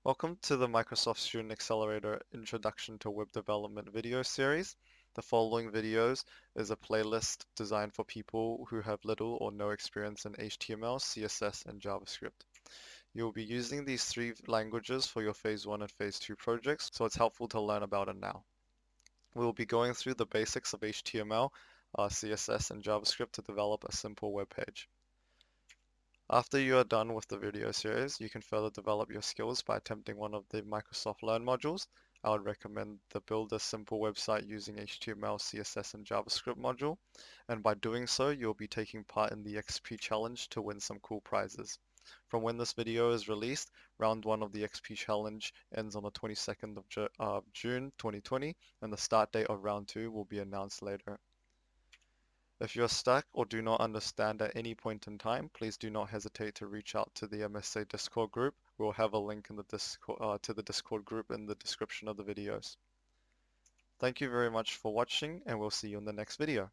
Welcome to the Microsoft Student Accelerator Introduction to Web Development video series. The following videos is a playlist designed for people who have little or no experience in HTML, CSS, and JavaScript. You will be using these three languages for your Phase 1 and Phase 2 projects, so it's helpful to learn about it now. We will be going through the basics of HTML, CSS, and JavaScript to develop a simple web page. After you are done with the video series, you can further develop your skills by attempting one of the Microsoft Learn modules. I would recommend the Build a Simple Website using HTML, CSS, and JavaScript module. And by doing so, you'll be taking part in the XP Challenge to win some cool prizes. From when this video is released, round 1 of the XP Challenge ends on the 22nd of June 2020, and the start date of round 2 will be announced later. If you're stuck or do not understand at any point in time, please do not hesitate to reach out to the MSA Discord group. We'll have a link in the Discord, to the Discord group in the description of the videos. Thank you very much for watching, and we'll see you in the next video.